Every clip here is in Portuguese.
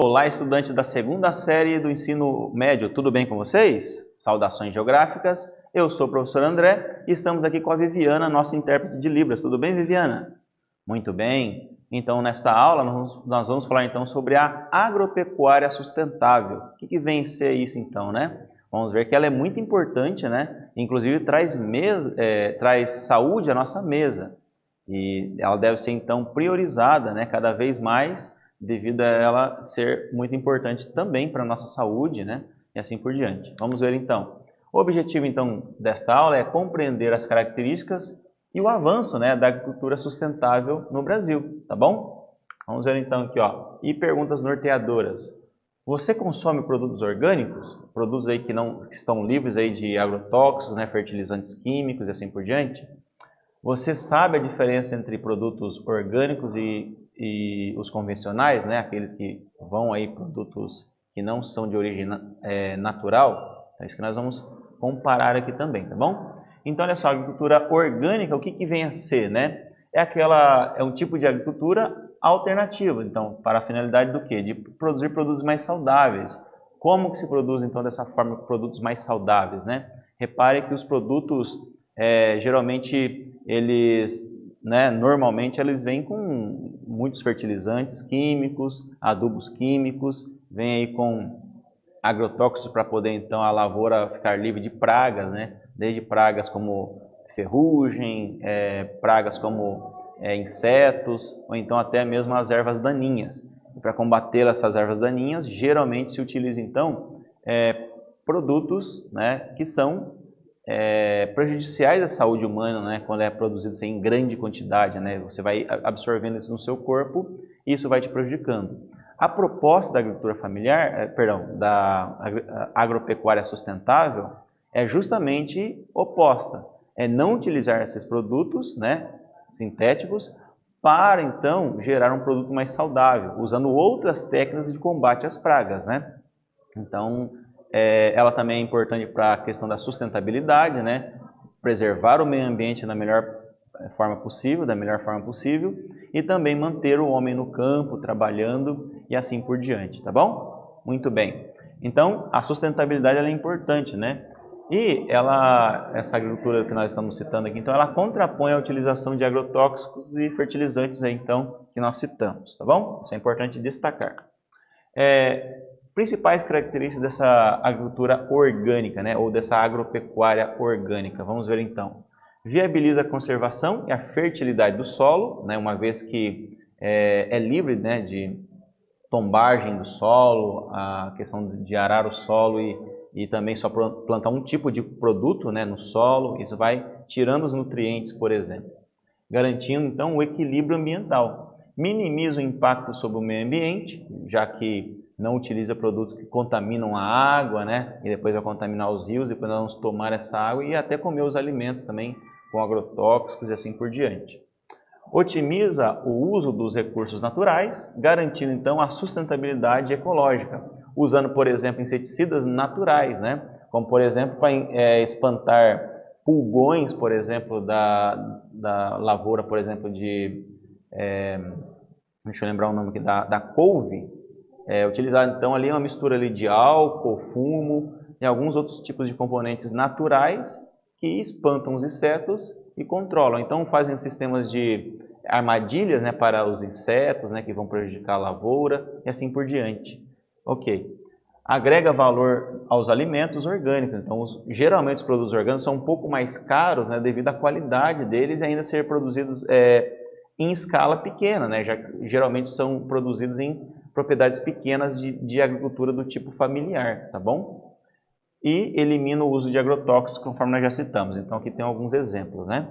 Olá, estudantes da segunda série do ensino médio, tudo bem com vocês? Saudações geográficas, eu sou o professor André e estamos aqui com a Viviana, nossa intérprete de Libras. Tudo bem, Viviana? Muito bem. Então, nesta aula, nós vamos falar então sobre a agropecuária sustentável. O que vem a ser isso então, né? Vamos ver que ela é muito importante, né? Inclusive traz saúde à nossa mesa. E ela deve ser então priorizada, né? Cada vez mais, devido a ela ser muito importante também para a nossa saúde, né? E assim por diante. Vamos ver então. O objetivo então desta aula é compreender as características e o avanço, né, da agricultura sustentável no Brasil, tá bom? Vamos ver então aqui, ó. E perguntas norteadoras. Você consome produtos orgânicos? Produtos aí que estão livres aí de agrotóxicos, né, fertilizantes químicos e assim por diante? Você sabe a diferença entre produtos orgânicos e os convencionais, né, aqueles que vão aí produtos que não são de origem natural? É isso que nós vamos comparar aqui também, tá bom? Então, olha só, a agricultura orgânica, o que vem a ser, né? É um tipo de agricultura alternativa, então, para a finalidade do quê? De produzir produtos mais saudáveis. Como que se produz, então, dessa forma, produtos mais saudáveis, né? Repare que os produtos, geralmente, normalmente, eles vêm com muitos fertilizantes químicos, adubos químicos, vem aí com agrotóxicos para poder, então, a lavoura ficar livre de pragas, né? Desde pragas como ferrugem, pragas como insetos, ou então até mesmo as ervas daninhas. E para combater essas ervas daninhas, geralmente se utiliza, então, produtos, né, que são prejudiciais à saúde humana, né, quando é produzido em grande quantidade, né? Você vai absorvendo isso no seu corpo e isso vai te prejudicando. A proposta da agricultura familiar, da agropecuária sustentável, é justamente oposta. É não utilizar esses produtos, né, sintéticos para, então, gerar um produto mais saudável, usando outras técnicas de combate às pragas, né? Então, ela também é importante para a questão da sustentabilidade, né? Preservar o meio ambiente da melhor forma possível, e também manter o homem no campo, trabalhando e assim por diante, tá bom? Muito bem. Então, a sustentabilidade ela é importante, né? E essa agricultura que nós estamos citando aqui, então, ela contrapõe a utilização de agrotóxicos e fertilizantes aí, então, que nós citamos, tá bom? Isso é importante destacar. Principais características dessa agricultura orgânica, né, ou dessa agropecuária orgânica. Vamos ver então. Viabiliza a conservação e a fertilidade do solo, né, uma vez que é livre, né, de tombagem do solo, a questão de arar o solo e também só plantar um tipo de produto, né, no solo, isso vai tirando os nutrientes, por exemplo. Garantindo então o equilíbrio ambiental. Minimiza o impacto sobre o meio ambiente, já que não utiliza produtos que contaminam a água, né? E depois vai contaminar os rios, depois nós vamos tomar essa água e até comer os alimentos também com agrotóxicos e assim por diante. Otimiza o uso dos recursos naturais, garantindo então a sustentabilidade ecológica, usando, por exemplo, inseticidas naturais, né? Como, por exemplo, para espantar pulgões, por exemplo, da lavoura, por exemplo, deixa eu lembrar o nome aqui, da couve. Utilizar então ali uma mistura ali de álcool, fumo e alguns outros tipos de componentes naturais que espantam os insetos e controlam. Então fazem sistemas de armadilhas, né, para os insetos, né, que vão prejudicar a lavoura e assim por diante. Ok. Agrega valor aos alimentos orgânicos. Então geralmente os produtos orgânicos são um pouco mais caros, né, devido à qualidade deles e ainda ser produzidos em escala pequena, né, geralmente são produzidos em propriedades pequenas de agricultura do tipo familiar, tá bom? E elimina o uso de agrotóxicos, conforme nós já citamos. Então, aqui tem alguns exemplos, né?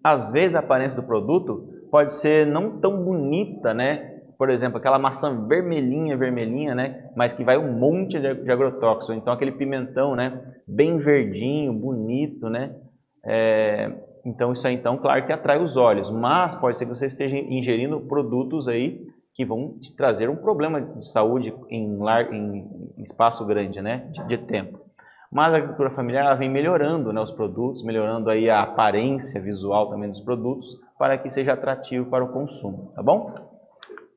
Às vezes, a aparência do produto pode ser não tão bonita, né? Por exemplo, aquela maçã vermelhinha, né? Mas que vai um monte de agrotóxico. Então, aquele pimentão, né? Bem verdinho, bonito, né? Então, isso aí, então, claro que atrai os olhos. Mas pode ser que você esteja ingerindo produtos aí que vão te trazer um problema de saúde em espaço grande, né, de tempo. Mas a agricultura familiar ela vem melhorando, né, os produtos, melhorando aí a aparência visual também dos produtos, para que seja atrativo para o consumo, tá bom?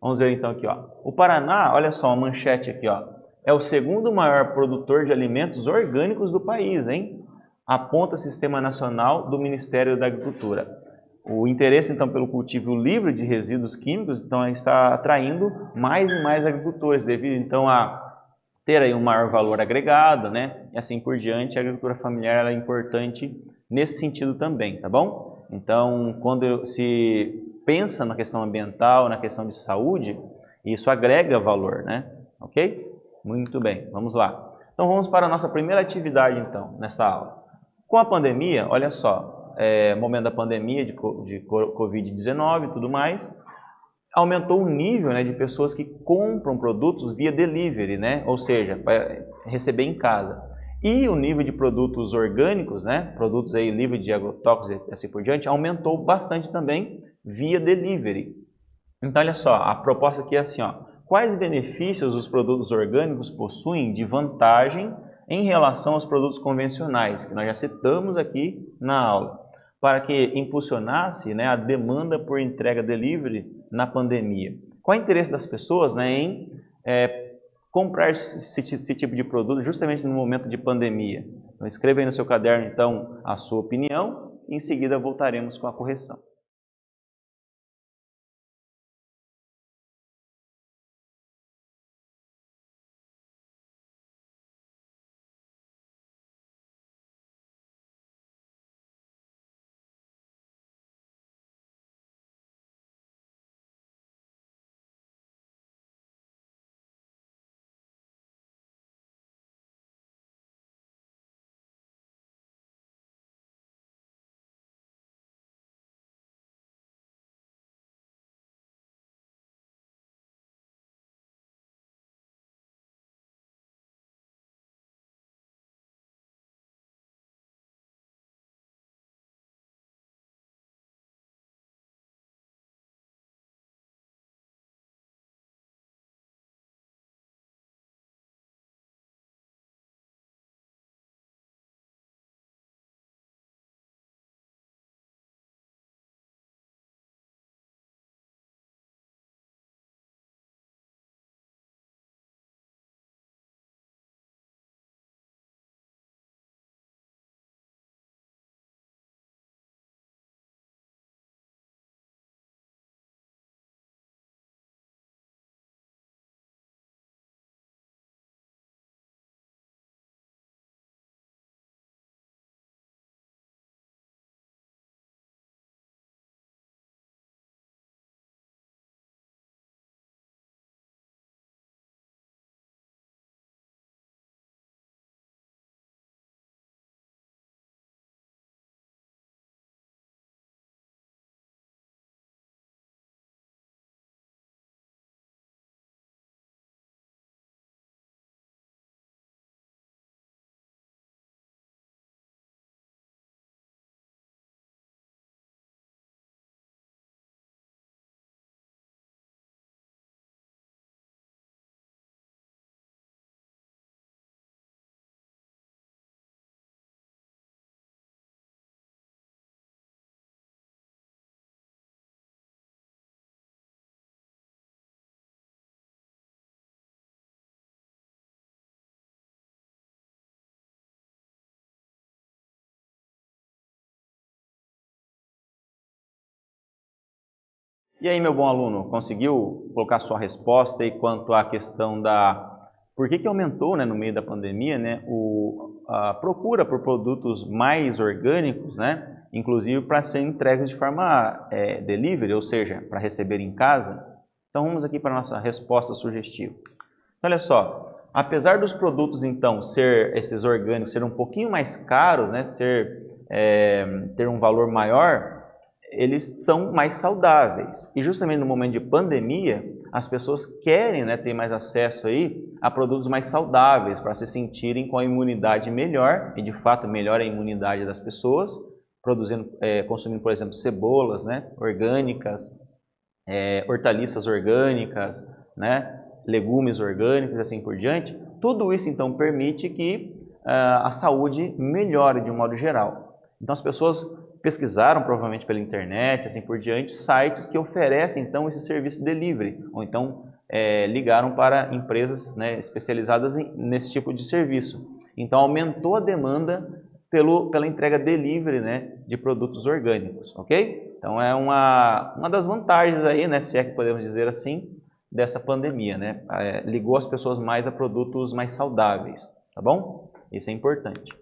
Vamos ver então aqui, ó. O Paraná, olha só, uma manchete aqui, ó. É o segundo maior produtor de alimentos orgânicos do país, hein? Aponta o Sistema Nacional do Ministério da Agricultura. O interesse, então, pelo cultivo livre de resíduos químicos, então, está atraindo mais e mais agricultores, devido, então, a ter aí um maior valor agregado, né? E assim por diante, a agricultura familiar ela é importante nesse sentido também, tá bom? Então, quando se pensa na questão ambiental, na questão de saúde, isso agrega valor, né? Ok? Muito bem, vamos lá. Então, vamos para a nossa primeira atividade, então, nessa aula. Com a pandemia, olha só, momento da pandemia de Covid-19 e tudo mais, aumentou o nível, né, de pessoas que compram produtos via delivery, né? Ou seja, para receber em casa. E o nível de produtos orgânicos, né, produtos aí livres de agrotóxicos e assim por diante, aumentou bastante também via delivery. Então, olha só, a proposta aqui é assim, ó, quais benefícios os produtos orgânicos possuem de vantagem em relação aos produtos convencionais, que nós já citamos aqui na aula, para que impulsionasse, né, a demanda por entrega delivery na pandemia. Qual é o interesse das pessoas, né, em comprar esse tipo de produto justamente no momento de pandemia? Então, escreva aí no seu caderno, então, a sua opinião e em seguida voltaremos com a correção. E aí, meu bom aluno, conseguiu colocar sua resposta aí quanto à questão da... Por que aumentou, né, no meio da pandemia, né, a procura por produtos mais orgânicos, né, inclusive para serem entregues de forma delivery, ou seja, para receber em casa? Então, vamos aqui para a nossa resposta sugestiva. Então, olha só, apesar dos produtos, então, esses orgânicos serem um pouquinho mais caros, né, ter um valor maior, eles são mais saudáveis. E justamente no momento de pandemia, as pessoas querem, né, ter mais acesso aí a produtos mais saudáveis para se sentirem com a imunidade melhor, e de fato melhora a imunidade das pessoas, consumindo, por exemplo, cebolas, né, orgânicas, hortaliças orgânicas, né, legumes orgânicos e assim por diante. Tudo isso então permite que a saúde melhore de um modo geral. Então as pessoas pesquisaram provavelmente pela internet, assim por diante, sites que oferecem então esse serviço delivery, ou então ligaram para empresas, né, especializadas nesse tipo de serviço. Então aumentou a demanda pela entrega delivery, né, de produtos orgânicos, ok? Então é uma das vantagens aí, né, se é que podemos dizer assim, dessa pandemia, né? Ligou as pessoas mais a produtos mais saudáveis, tá bom? Isso é importante.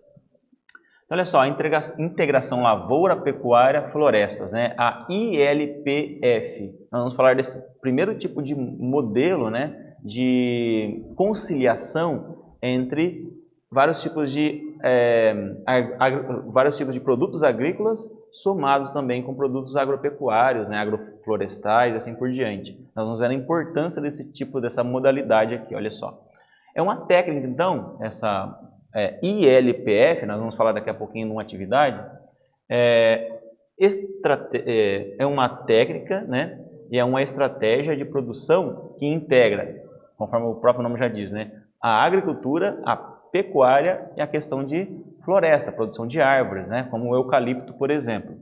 Então, olha só, a integração lavoura, pecuária, florestas, né? A ILPF. Nós vamos falar desse primeiro tipo de modelo, né, de conciliação entre vários tipos de produtos agrícolas somados também com produtos agropecuários, né, agroflorestais e assim por diante. Nós vamos ver a importância dessa modalidade aqui, olha só. É uma técnica, então, essa ILPF, nós vamos falar daqui a pouquinho numa atividade, é uma técnica, né, e é uma estratégia de produção que integra, conforme o próprio nome já diz, né, a agricultura, a pecuária e a questão de floresta, produção de árvores, né, como o eucalipto, por exemplo,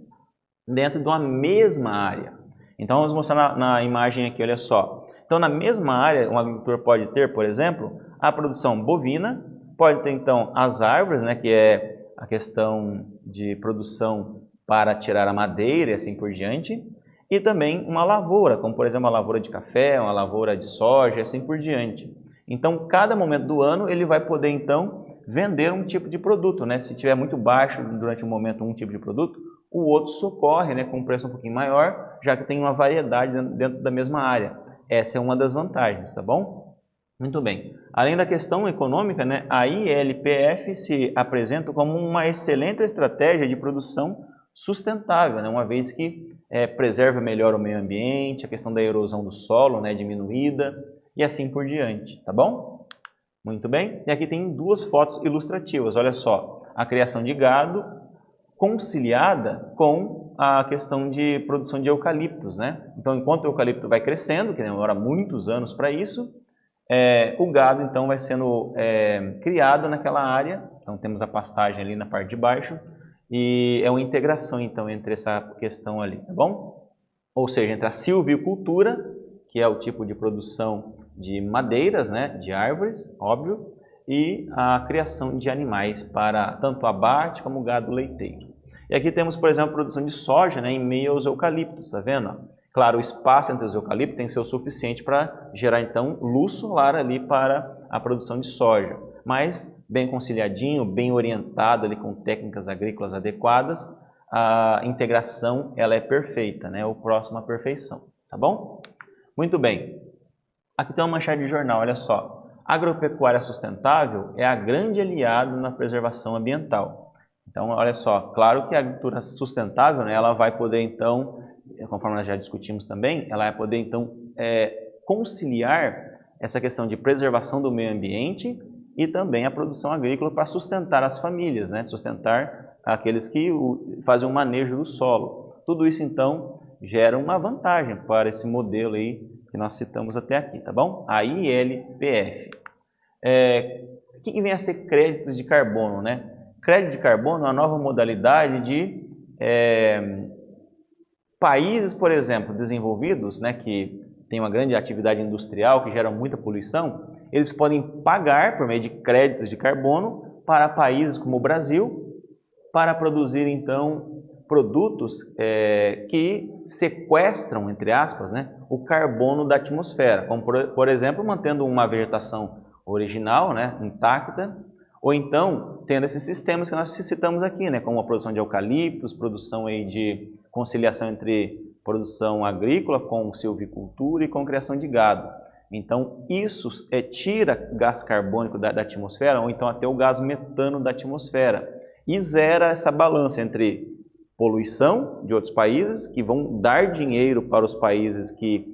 dentro de uma mesma área. Então, vamos mostrar na imagem aqui, olha só. Então, na mesma área, um agricultor pode ter, por exemplo, a produção bovina, pode ter, então, as árvores, né, que é a questão de produção para tirar a madeira e assim por diante, e também uma lavoura, como, por exemplo, uma lavoura de café, uma lavoura de soja e assim por diante. Então, cada momento do ano, ele vai poder, então, vender um tipo de produto, né? Se tiver muito baixo durante um momento um tipo de produto, o outro socorre, né, com um preço um pouquinho maior, já que tem uma variedade dentro da mesma área. Essa é uma das vantagens, tá bom? Muito bem. Além da questão econômica, né, a ILPF se apresenta como uma excelente estratégia de produção sustentável, né, uma vez que preserva melhor o meio ambiente, a questão da erosão do solo, né, diminuída, e assim por diante, tá bom? Muito bem. E aqui tem duas fotos ilustrativas, olha só. A criação de gado conciliada com a questão de produção de eucaliptos, né? Então, enquanto o eucalipto vai crescendo, que demora muitos anos para isso, o gado, então, vai sendo criado naquela área. Então, temos a pastagem ali na parte de baixo e é uma integração, então, entre essa questão ali, tá bom? Ou seja, entre a silvicultura, que é o tipo de produção de madeiras, né, de árvores, óbvio, e a criação de animais para tanto abate como gado leiteiro. E aqui temos, por exemplo, a produção de soja, né, em meio aos eucaliptos, tá vendo? Claro, o espaço entre os eucaliptos tem que ser o suficiente para gerar, então, luz solar ali para a produção de soja. Mas, bem conciliadinho, bem orientado ali com técnicas agrícolas adequadas, a integração ela é perfeita, né, o próximo à perfeição, tá bom? Muito bem. Aqui tem uma manchete de jornal, olha só. Agropecuária sustentável é a grande aliada na preservação ambiental. Então, olha só, claro que a agricultura sustentável, né, ela vai poder, então, conforme nós já discutimos também, ela vai poder, então, conciliar essa questão de preservação do meio ambiente e também a produção agrícola para sustentar as famílias, né, sustentar aqueles que fazem o manejo do solo. Tudo isso, então, gera uma vantagem para esse modelo aí que nós citamos até aqui, tá bom? A ILPF. O que vem a ser créditos de carbono, né? Crédito de carbono é uma nova modalidade de países, por exemplo, desenvolvidos, né, que têm uma grande atividade industrial, que geram muita poluição, eles podem pagar por meio de créditos de carbono para países como o Brasil, para produzir, então, produtos que sequestram, entre aspas, né, o carbono da atmosfera, como, por exemplo, mantendo uma vegetação original, né, intacta, ou então tendo esses sistemas que nós citamos aqui, né, como a produção de eucaliptos, produção aí de conciliação entre produção agrícola com silvicultura e com criação de gado. Então, isso tira gás carbônico da atmosfera, ou então até o gás metano da atmosfera, e zera essa balança entre poluição de outros países, que vão dar dinheiro para os países que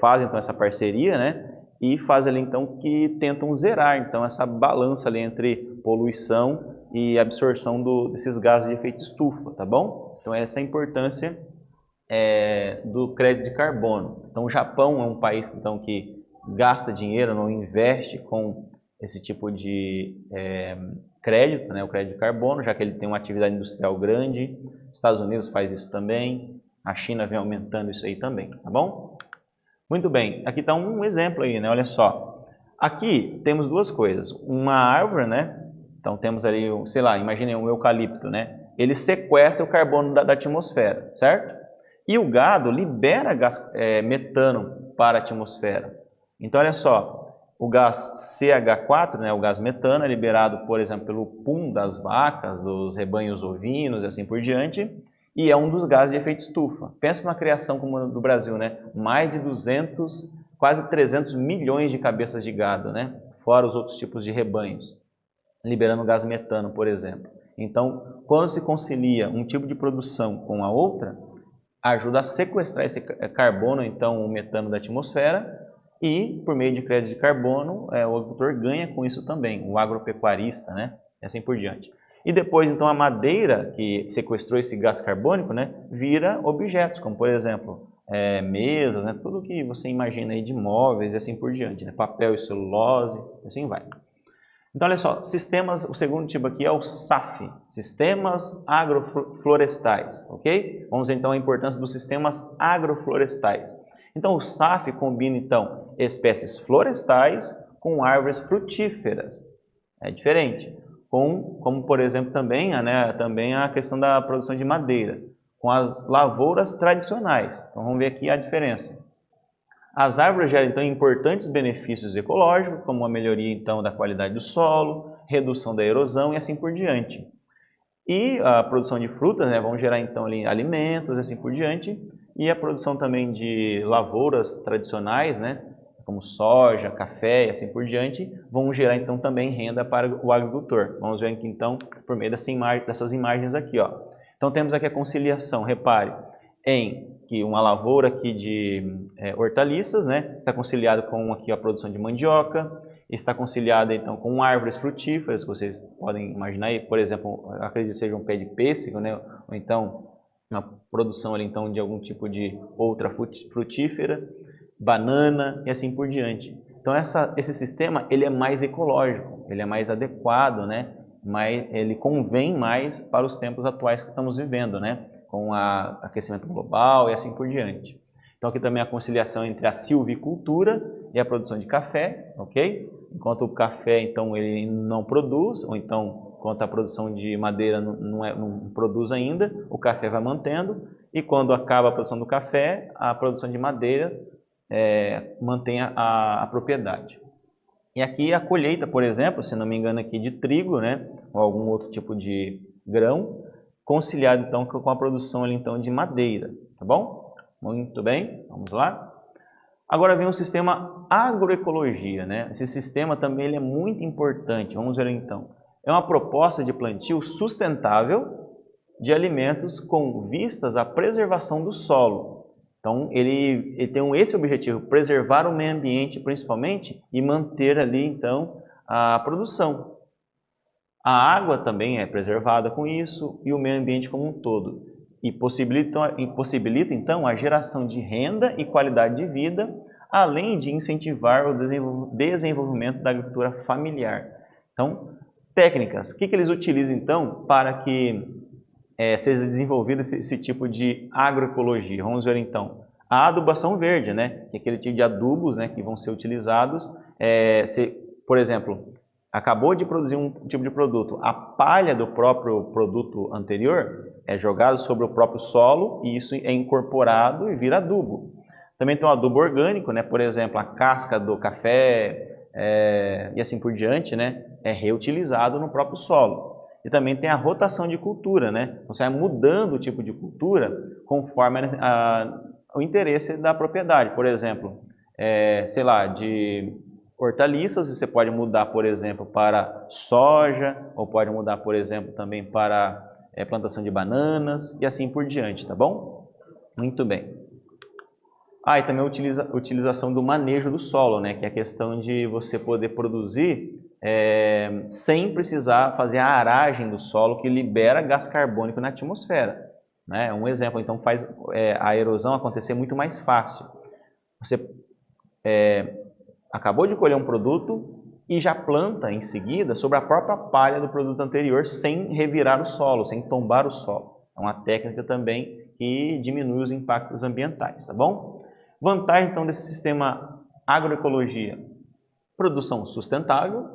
fazem então, essa parceria, né? E fazem ali, então, que tentam zerar então, essa balança ali entre poluição e absorção desses gases de efeito estufa, tá bom? Então, essa é a importância do crédito de carbono. Então, o Japão é um país então, que gasta dinheiro, não investe com esse tipo de crédito, né, o crédito de carbono, já que ele tem uma atividade industrial grande. Os Estados Unidos faz isso também, a China vem aumentando isso aí também, tá bom? Muito bem, aqui está um exemplo aí, né, olha só. Aqui temos duas coisas, uma árvore, né, então temos ali, sei lá, imaginem um eucalipto, né, ele sequestra o carbono da atmosfera, certo? E o gado libera gás metano para a atmosfera. Então, olha só, o gás CH4, né, o gás metano, é liberado, por exemplo, pelo pum das vacas, dos rebanhos ovinos e assim por diante, e é um dos gases de efeito estufa. Pensa na criação como a do Brasil, né? Mais de 200, quase 300 milhões de cabeças de gado, né? Fora os outros tipos de rebanhos, liberando gás metano, por exemplo. Então, quando se concilia um tipo de produção com a outra, ajuda a sequestrar esse carbono, então o metano da atmosfera, e por meio de crédito de carbono, o agricultor ganha com isso também, o agropecuarista, né? E assim por diante. E depois, então, a madeira que sequestrou esse gás carbônico, né, vira objetos, como por exemplo, mesas, né, tudo que você imagina aí de móveis e assim por diante, né, papel e celulose, e assim vai. Então, olha só, sistemas, o segundo tipo aqui é o SAF, Sistemas Agroflorestais, ok? Vamos ver então a importância dos sistemas agroflorestais. Então, o SAF combina então espécies florestais com árvores frutíferas, é diferente, como por exemplo também a questão da produção de madeira, com as lavouras tradicionais. Então, vamos ver aqui a diferença. As árvores geram, então, importantes benefícios ecológicos, como a melhoria, então, da qualidade do solo, redução da erosão e assim por diante. E a produção de frutas, né, vão gerar, então, ali, alimentos e assim por diante. E a produção também de lavouras tradicionais, né, como soja, café e assim por diante, vão gerar, então, também renda para o agricultor. Vamos ver aqui, então, por meio dessas imagens aqui, ó. Então, temos aqui a conciliação, repare, em que uma lavoura aqui de hortaliças, né, está conciliada com aqui a produção de mandioca, está conciliada então com árvores frutíferas, que vocês podem imaginar aí, por exemplo, acredito que seja um pé de pêssego, né, ou então uma produção ali então de algum tipo de outra frutífera, banana e assim por diante. Então esse sistema ele é mais ecológico, ele é mais adequado, né, ele convém mais para os tempos atuais que estamos vivendo, né, com o aquecimento global e assim por diante. Então aqui também a conciliação entre a silvicultura e a produção de café, ok? Enquanto o café, então, ele não produz, ou então, enquanto a produção de madeira não produz ainda, o café vai mantendo, e quando acaba a produção do café, a produção de madeira mantém a propriedade. E aqui a colheita, por exemplo, se não me engano aqui de trigo, né, ou algum outro tipo de grão, conciliado então com a produção ali, então, de madeira, tá bom? Muito bem, vamos lá. Agora vem o sistema agroecologia, né? Esse sistema também ele é muito importante, vamos ver então. É uma proposta de plantio sustentável de alimentos com vistas à preservação do solo. Então ele tem esse objetivo, preservar o meio ambiente principalmente e manter ali então a produção. A água também é preservada com isso e o meio ambiente como um todo. E possibilita então a geração de renda e qualidade de vida, além de incentivar o desenvolvimento da agricultura familiar. Então, técnicas. O que eles utilizam então para que seja desenvolvido esse tipo de agroecologia? Vamos ver então. A adubação verde, né? Que é aquele tipo de adubos, né, que vão ser utilizados. Por exemplo, acabou de produzir um tipo de produto, a palha do próprio produto anterior é jogada sobre o próprio solo e isso é incorporado e vira adubo. Também tem o adubo orgânico, né? Por exemplo, a casca do café e assim por diante, né? É reutilizado no próprio solo. E também tem a rotação de cultura, né? Você vai mudando o tipo de cultura conforme o interesse da propriedade. Por exemplo, sei lá, de hortaliças, você pode mudar, por exemplo, para soja, ou pode mudar, por exemplo, também para plantação de bananas e assim por diante, tá bom? Muito bem. E também a utilização do manejo do solo, né? Que é a questão de você poder produzir sem precisar fazer a aragem do solo, que libera gás carbônico na atmosfera. Né? Um exemplo, então, faz a erosão acontecer muito mais fácil. Você acabou de colher um produto e já planta em seguida sobre a própria palha do produto anterior sem revirar o solo, sem tombar o solo. É uma técnica também que diminui os impactos ambientais, tá bom? Vantagem então desse sistema agroecologia: produção sustentável,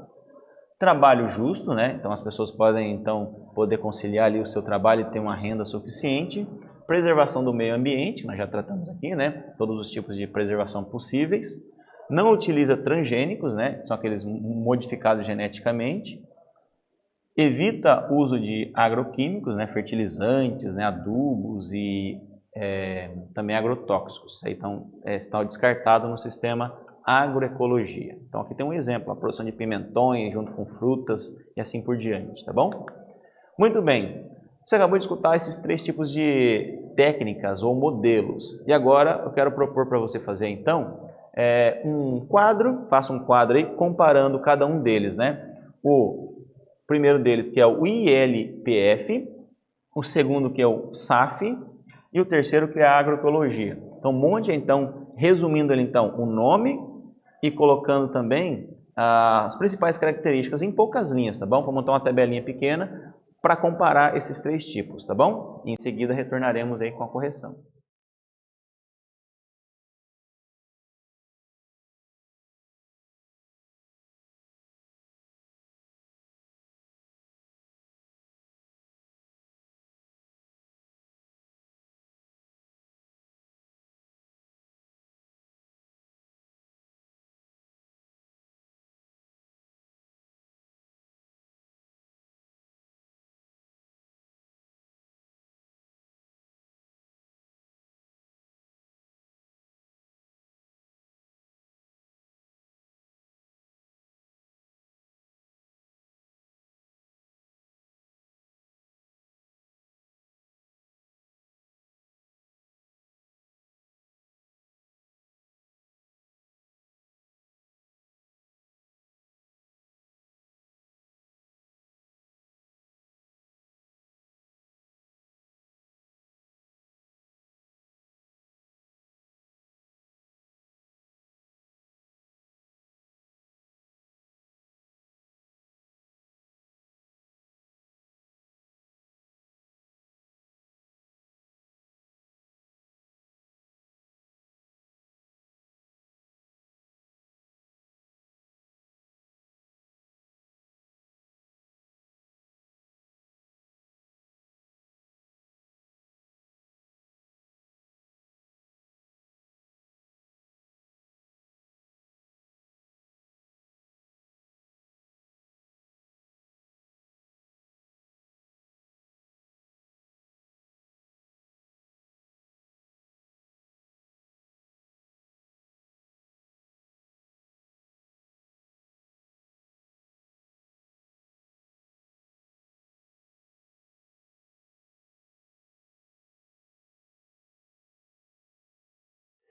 trabalho justo, né? Então as pessoas podem então poder conciliar ali o seu trabalho e ter uma renda suficiente, preservação do meio ambiente, nós já tratamos aqui, né? Todos os tipos de preservação possíveis. Não utiliza transgênicos, né? São aqueles modificados geneticamente. Evita o uso de agroquímicos, né? Fertilizantes, né? Adubos e também agrotóxicos. Isso aí então, está descartado no sistema agroecologia. Então aqui tem um exemplo, a produção de pimentões junto com frutas e assim por diante, tá bom? Muito bem, você acabou de escutar esses 3 tipos de técnicas ou modelos. E agora eu quero propor para você fazer então um quadro, faça um quadro aí comparando cada um deles, né? O primeiro deles que é o ILPF, o segundo que é o SAF e o terceiro que é a agroecologia. Então monte então, resumindo ali então o nome e colocando também as principais características em poucas linhas, tá bom? Vou montar uma tabelinha pequena para comparar esses 3 tipos, tá bom? E em seguida retornaremos aí com a correção.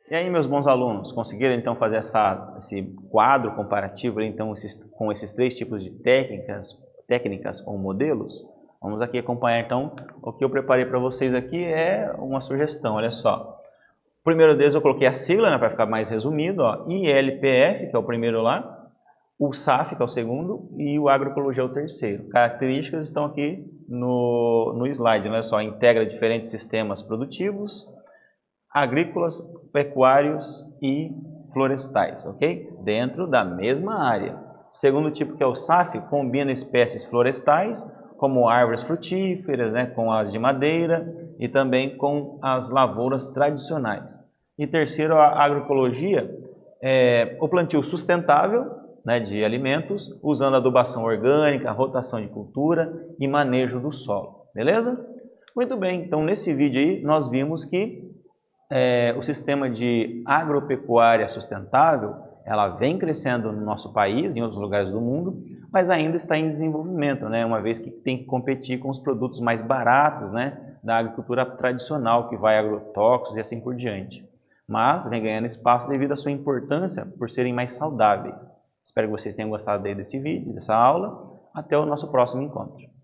E aí, meus bons alunos, conseguiram então fazer esse quadro comparativo então, com esses 3 tipos de técnicas ou modelos? Vamos aqui acompanhar então o que eu preparei para vocês aqui é uma sugestão, olha só. O primeiro deles eu coloquei a sigla, né, para ficar mais resumido, ó, ILPF, que é o primeiro lá, o SAF, que é o segundo, e o agroecologia é o terceiro. Características estão aqui no slide, olha só, integra diferentes sistemas produtivos, agrícolas, pecuários e florestais, ok? Dentro da mesma área. Segundo tipo, que é o SAF, combina espécies florestais, como árvores frutíferas, né, com as de madeira e também com as lavouras tradicionais. E terceiro, a agroecologia, o plantio sustentável, né, de alimentos, usando adubação orgânica, rotação de cultura e manejo do solo, beleza? Muito bem, então nesse vídeo aí nós vimos que o sistema de agropecuária sustentável, ela vem crescendo no nosso país, em outros lugares do mundo, mas ainda está em desenvolvimento, né? Uma vez que tem que competir com os produtos mais baratos, né, da agricultura tradicional, que vai agrotóxicos e assim por diante. Mas vem ganhando espaço devido à sua importância por serem mais saudáveis. Espero que vocês tenham gostado desse vídeo, dessa aula. Até o nosso próximo encontro.